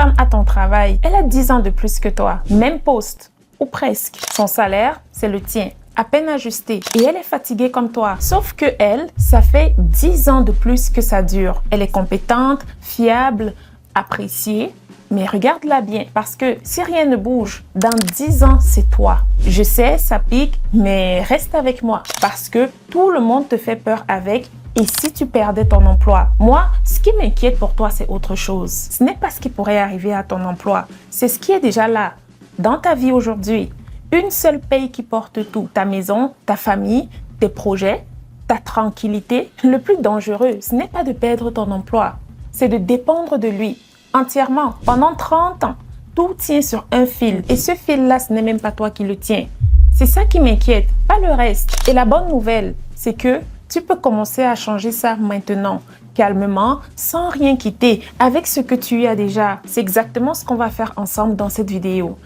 femme à ton travail, elle a 10 ans de plus que toi, même poste, ou presque. Son salaire, c'est le tien, à peine ajusté. Et elle est fatiguée comme toi. Sauf que elle, ça fait 10 ans de plus que ça dure. Elle est compétente, fiable, appréciée. Mais regarde-la bien, parce que si rien ne bouge, dans 10 ans, c'est toi. Je sais, ça pique, mais reste avec moi, parce que tout le monde te fait peur avec. Et si tu perdais ton emploi? Moi, ce qui m'inquiète pour toi, c'est autre chose. Ce n'est pas ce qui pourrait arriver à ton emploi, c'est ce qui est déjà là, dans ta vie aujourd'hui. Une seule paye qui porte tout, ta maison, ta famille, tes projets, ta tranquillité. Le plus dangereux, ce n'est pas de perdre ton emploi, c'est de dépendre de lui. Entièrement, pendant 30 ans, tout tient sur un fil. Et ce fil-là, ce n'est même pas toi qui le tiens. C'est ça qui m'inquiète, pas le reste. Et la bonne nouvelle, c'est que tu peux commencer à changer ça maintenant, calmement, sans rien quitter, avec ce que tu as déjà. C'est exactement ce qu'on va faire ensemble dans cette vidéo.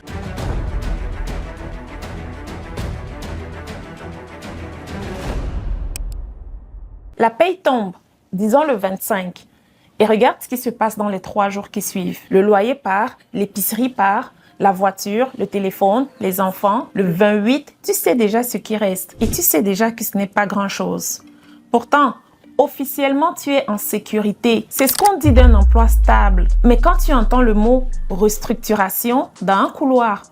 La paye tombe, disons le 25. Et regarde ce qui se passe dans les 3 jours qui suivent. Le loyer part, l'épicerie part, la voiture, le téléphone, les enfants. Le 28, tu sais déjà ce qui reste. Et tu sais déjà que ce n'est pas grand-chose. Pourtant, officiellement, tu es en sécurité. C'est ce qu'on dit d'un emploi stable. Mais quand tu entends le mot restructuration dans un couloir,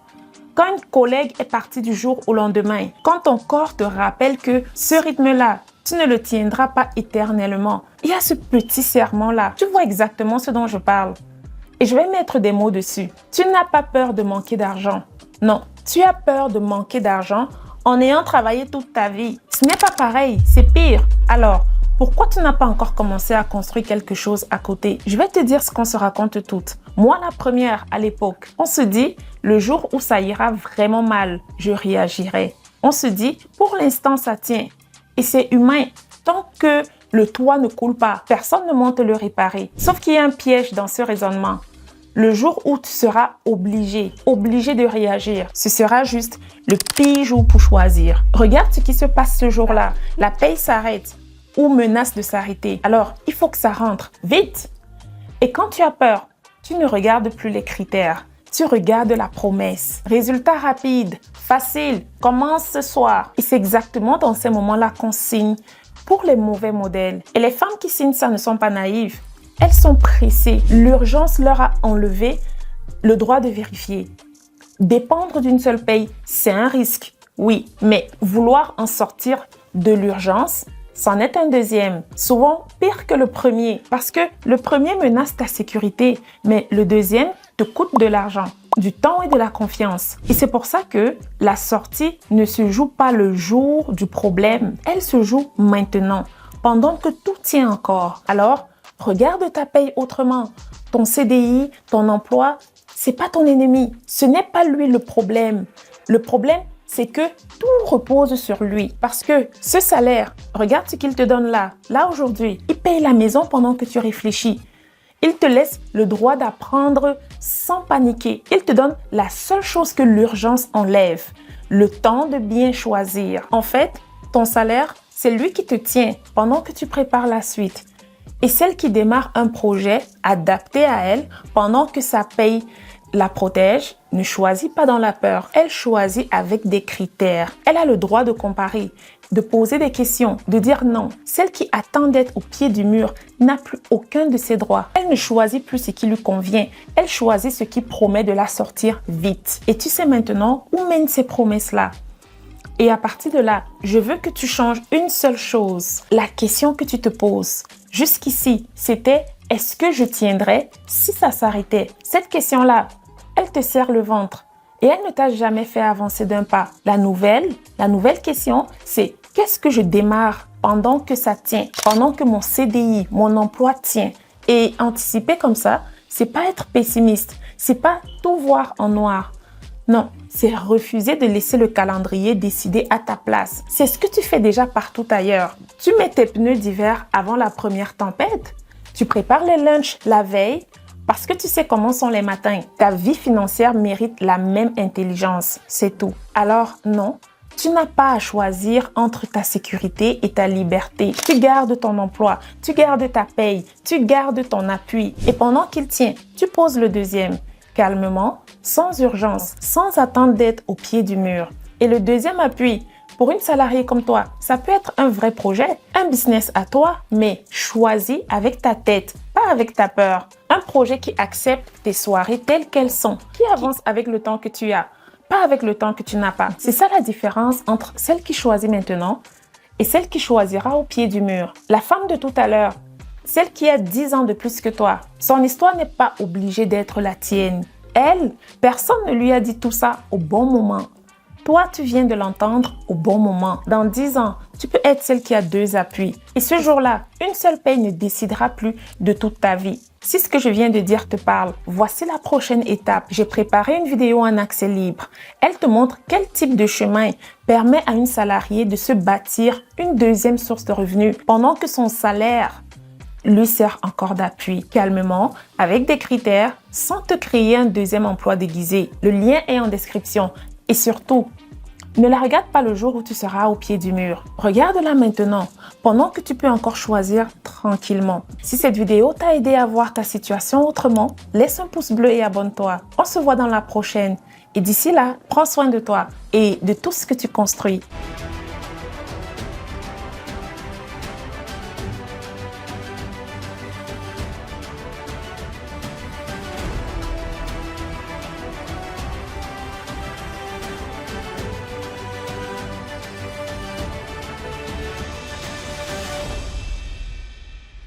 quand une collègue est partie du jour au lendemain, quand ton corps te rappelle que ce rythme-là, tu ne le tiendras pas éternellement. Il y a ce petit serment-là. Tu vois exactement ce dont je parle. Et je vais mettre des mots dessus. Tu n'as pas peur de manquer d'argent. Non, tu as peur de manquer d'argent en ayant travaillé toute ta vie. Ce n'est pas pareil, c'est pire. Alors, pourquoi tu n'as pas encore commencé à construire quelque chose à côté? Je vais te dire ce qu'on se raconte toutes. Moi, la première, à l'époque, on se dit, le jour où ça ira vraiment mal, je réagirai. On se dit, pour l'instant, ça tient. Et c'est humain. Tant que le toit ne coule pas, personne ne monte le réparer. Sauf qu'il y a un piège dans ce raisonnement. Le jour où tu seras obligé de réagir, ce sera juste le pire jour pour choisir. Regarde ce qui se passe ce jour-là. La paye s'arrête ou menace de s'arrêter. Alors, il faut que ça rentre vite. Et quand tu as peur, tu ne regardes plus les critères. Tu regardes la promesse. Résultat rapide, facile, commence ce soir. Et c'est exactement dans ces moments-là qu'on signe pour les mauvais modèles. Et les femmes qui signent ça ne sont pas naïves. Elles sont pressées. L'urgence leur a enlevé le droit de vérifier. Dépendre d'une seule paye, c'est un risque. Oui, mais vouloir en sortir de l'urgence, c'en est un deuxième, souvent pire que le premier, parce que le premier menace ta sécurité, mais le deuxième te coûte de l'argent, du temps et de la confiance. Et c'est pour ça que la sortie ne se joue pas le jour du problème, elle se joue maintenant, pendant que tout tient encore. Alors, regarde ta paye autrement. Ton CDI, ton emploi, c'est pas ton ennemi, ce n'est pas lui le problème. Le problème, c'est que tout repose sur lui. Parce que ce salaire, regarde ce qu'il te donne là aujourd'hui. Il paye la maison pendant que tu réfléchis. Il te laisse le droit d'apprendre sans paniquer. Il te donne la seule chose que l'urgence enlève, le temps de bien choisir. En fait, ton salaire, c'est lui qui te tient pendant que tu prépares la suite. Et celle qui démarre un projet adapté à elle pendant que sa paye la protège, ne choisit pas dans la peur. Elle choisit avec des critères. Elle a le droit de comparer, de poser des questions, de dire non. Celle qui attend d'être au pied du mur n'a plus aucun de ses droits. Elle ne choisit plus ce qui lui convient. Elle choisit ce qui promet de la sortir vite. Et tu sais maintenant où mènent ces promesses-là. Et à partir de là, je veux que tu changes une seule chose. La question que tu te poses. Jusqu'ici, c'était « Est-ce que je tiendrais si ça s'arrêtait ?» Cette question-là, elle te serre le ventre et elle ne t'a jamais fait avancer d'un pas. La nouvelle question, c'est « Qu'est-ce que je démarre pendant que ça tient, pendant que mon CDI, mon emploi tient ?» Et anticiper comme ça, c'est pas être pessimiste, c'est pas tout voir en noir. Non, c'est refuser de laisser le calendrier décider à ta place. C'est ce que tu fais déjà partout ailleurs. Tu mets tes pneus d'hiver avant la première tempête. Tu prépares les lunchs la veille parce que tu sais comment sont les matins. Ta vie financière mérite la même intelligence, c'est tout. Alors non, Tu n'as pas à choisir entre ta sécurité et ta liberté. Tu gardes ton emploi, tu gardes ta paye, tu gardes ton appui. Et pendant qu'il tient, tu poses le deuxième, calmement, sans urgence, sans attendre d'être au pied du mur. Et le deuxième appui, pour une salariée comme toi, ça peut être un vrai projet, un business à toi, mais choisi avec ta tête, pas avec ta peur. Un projet qui accepte tes soirées telles qu'elles sont, qui avance avec le temps que tu as, pas avec le temps que tu n'as pas. C'est ça la différence entre celle qui choisit maintenant et celle qui choisira au pied du mur. La femme de tout à l'heure, celle qui a 10 ans de plus que toi, son histoire n'est pas obligée d'être la tienne. Elle, personne ne lui a dit tout ça au bon moment. Toi, tu viens de l'entendre au bon moment. Dans 10 ans, tu peux être celle qui a 2 appuis. Et ce jour-là, une seule paye ne décidera plus de toute ta vie. Si ce que je viens de dire te parle, voici la prochaine étape. J'ai préparé une vidéo en accès libre. Elle te montre quel type de chemin permet à une salariée de se bâtir une deuxième source de revenus pendant que son salaire lui sert encore d'appui, calmement, avec des critères, sans te créer un deuxième emploi déguisé. Le lien est en description. Et surtout, ne la regarde pas le jour où tu seras au pied du mur. Regarde-la maintenant, pendant que tu peux encore choisir tranquillement. Si cette vidéo t'a aidé à voir ta situation autrement, laisse un pouce bleu et abonne-toi. On se voit dans la prochaine. Et d'ici là, prends soin de toi et de tout ce que tu construis.